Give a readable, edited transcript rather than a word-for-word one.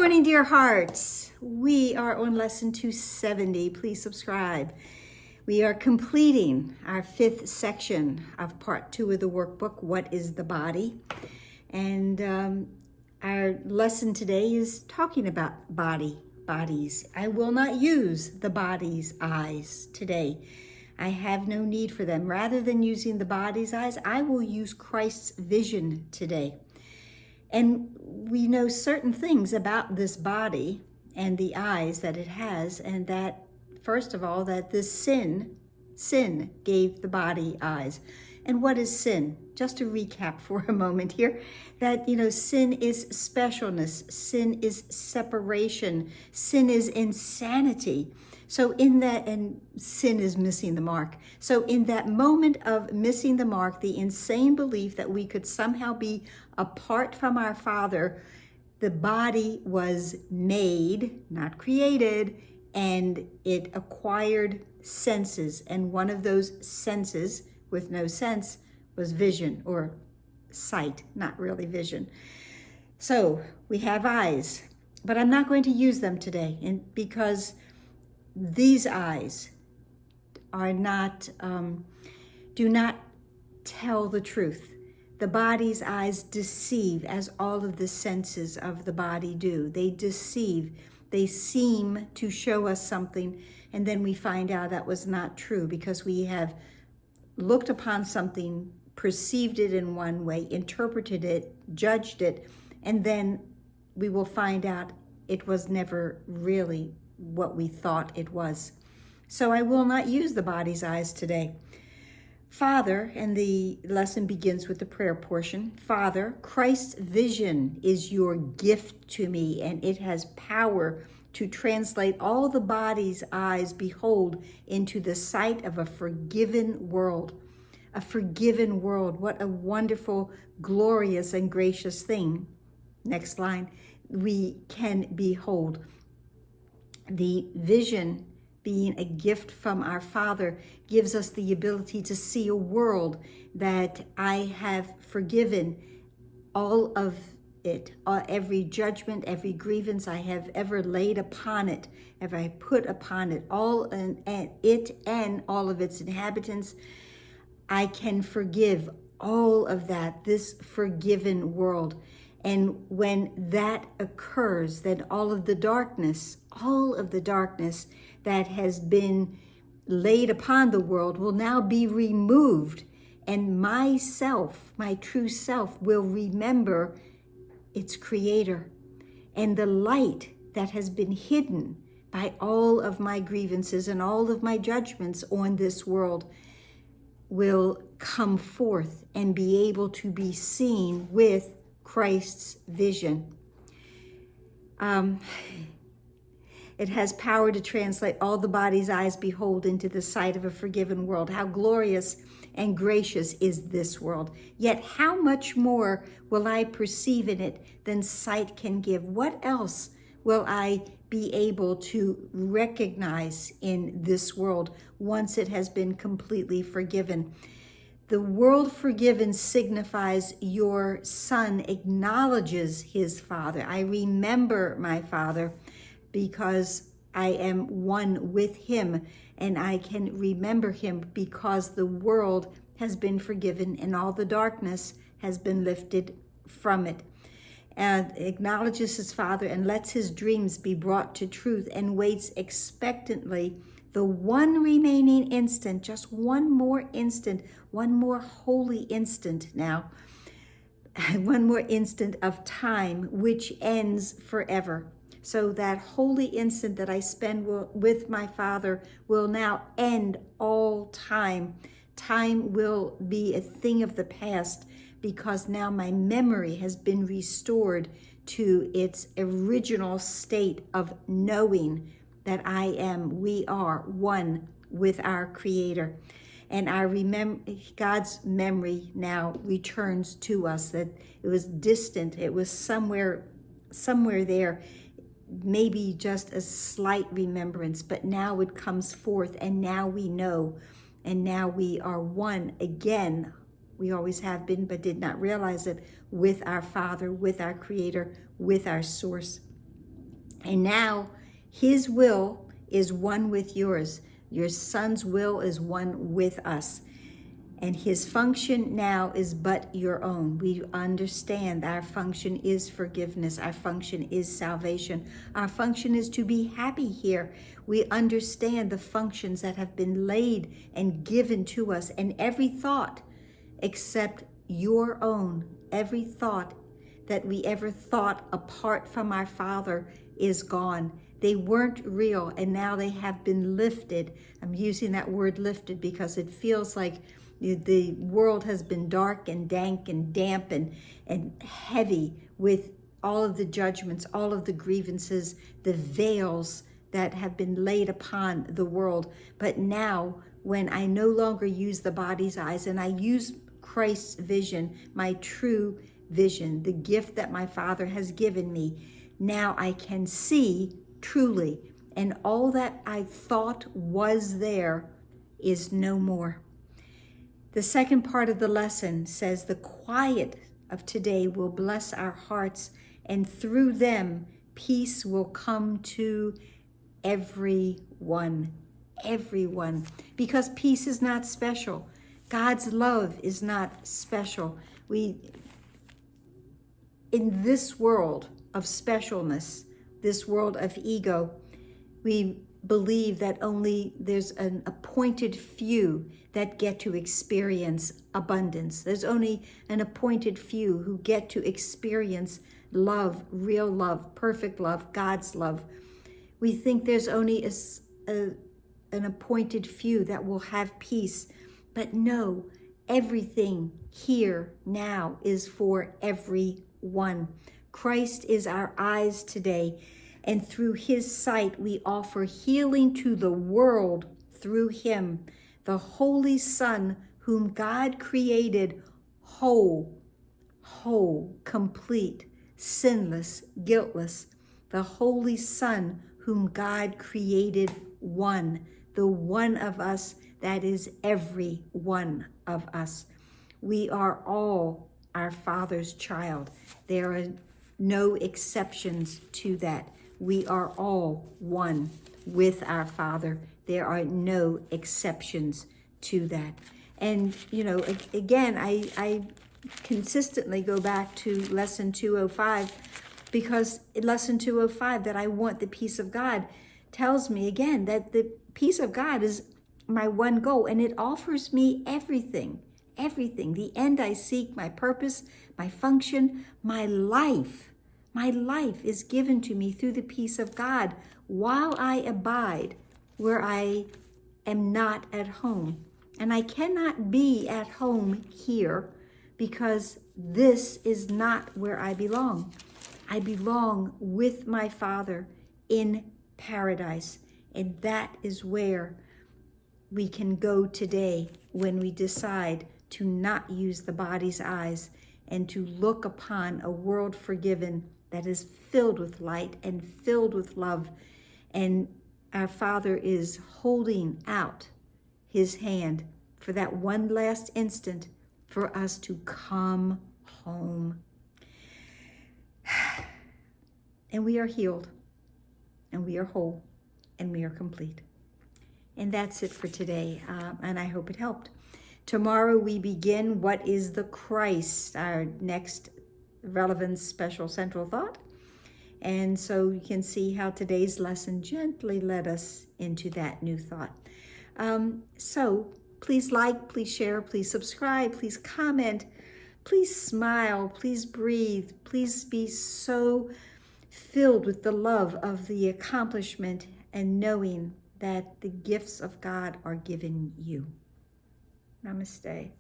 morning, dear hearts. We are on lesson 270. Please subscribe. We are completing our 5th section of part 2 of the workbook, What is the Body? And our lesson today is talking about bodies. I will not use the body's eyes today. I have no need for them. Rather than using the body's eyes, I will use Christ's vision today. And we know certain things about this body and the eyes that it has, and that, first of all, that this sin gave the body eyes. And what is sin? Just to recap for a moment here, that, sin is specialness, sin is separation, sin is insanity. So and sin is missing the mark. So in that moment of missing the mark, the insane belief that we could somehow be apart from our Father, the body was made, not created, and it acquired senses. And one of those senses with no sense was vision, or sight, not really vision. So we have eyes, but I'm not going to use them today, and because these eyes are not, do not tell the truth. The body's eyes deceive, as all of the senses of the body do. They deceive. They seem to show us something, and then we find out that was not true because we have looked upon something, perceived it in one way, interpreted it, judged it, and then we will find out it was never really what we thought it was. So I will not use the body's eyes today. Father, and the lesson begins with the prayer portion. Father, Christ's vision is your gift to me, and it has power to translate all the body's eyes behold into the sight of a forgiven world. A forgiven world. What a wonderful, glorious, and gracious thing. Next line, we can behold. The vision, being a gift from our Father, gives us the ability to see a world that I have forgiven all of it, every judgment, every grievance I have ever laid upon it, ever I put upon it, all and it and all of its inhabitants. I can forgive all of that, this forgiven world. And when that occurs, then all of the darkness that has been laid upon the world will now be removed. And myself, my true self, will remember its creator. And the light that has been hidden by all of my grievances and all of my judgments on this world will come forth and be able to be seen with Christ's vision. It has power to translate all the body's eyes behold into the sight of a forgiven world. How glorious and gracious is this world. Yet how much more will I perceive in it than sight can give? What else will I be able to recognize in this world once it has been completely forgiven? The world forgiven signifies your Son acknowledges his Father. I remember my Father because I am one with him, and I can remember him because the world has been forgiven and all the darkness has been lifted from it. And acknowledges his Father and lets his dreams be brought to truth and waits expectantly the one remaining instant, just one more instant, one more holy instant now, one more instant of time which ends forever. So that holy instant that I spend with my Father will now end all time. Time will be a thing of the past because now my memory has been restored to its original state of knowing that we are one with our Creator. And God's memory now returns to us, that it was distant, it was somewhere there, maybe just a slight remembrance, but now it comes forth, and now we know, and now we are one again. We always have been, but did not realize it, with our Father, with our Creator, with our source. And now his will is one with yours. Your son's will is one with us. And his function now is but your own. We understand our function is forgiveness. Our function is salvation. Our function is to be happy here. We understand the functions that have been laid and given to us. And every thought except your own, every thought that we ever thought apart from our Father is gone. They weren't real, and now they have been lifted. I'm using that word lifted because it feels like the world has been dark and dank and damp and heavy with all of the judgments, all of the grievances, the veils that have been laid upon the world. But now, when I no longer use the body's eyes and I use Christ's vision, my true vision, the gift that my Father has given me, now I can see truly. And all that I thought was there is no more. The second part of the lesson says the quiet of today will bless our hearts, and through them peace will come to everyone, because peace is not special. God's love is not special. In this world of specialness, this world of ego, we believe that only there's an appointed few that get to experience abundance. There's only an appointed few who get to experience love, real love, perfect love, God's love. We think there's only an appointed few that will have peace. But no, everything here now is for everyone. Christ is our eyes today, and through his sight we offer healing to the world through him, the Holy Son, whom God created whole, complete, sinless, guiltless. The Holy Son, whom God created one, the one of us that is every one of us. We are all our Father's child. There are no exceptions to that. We are all one with our Father. There are no exceptions to that. And, again, I consistently go back to lesson 205, because in lesson 205, that I want the peace of God, tells me again that the peace of God is my one goal, and it offers me everything, the end I seek, my purpose, my function, my life is given to me through the peace of God while I abide where I am not at home. And I cannot be at home here because this is not where I belong. I belong with my Father in paradise, and that is where we can go today when we decide to not use the body's eyes and to look upon a world forgiven that is filled with light and filled with love. And our Father is holding out his hand for that one last instant for us to come home. And we are healed, and we are whole, and we are complete. And that's it for today, and I hope it helped. Tomorrow we begin What is the Christ, our next relevant special central thought. And so you can see how today's lesson gently led us into that new thought. So please like, please share, please subscribe, please comment, please smile, please breathe, please be so filled with the love of the accomplishment and knowing that the gifts of God are given you. Namaste.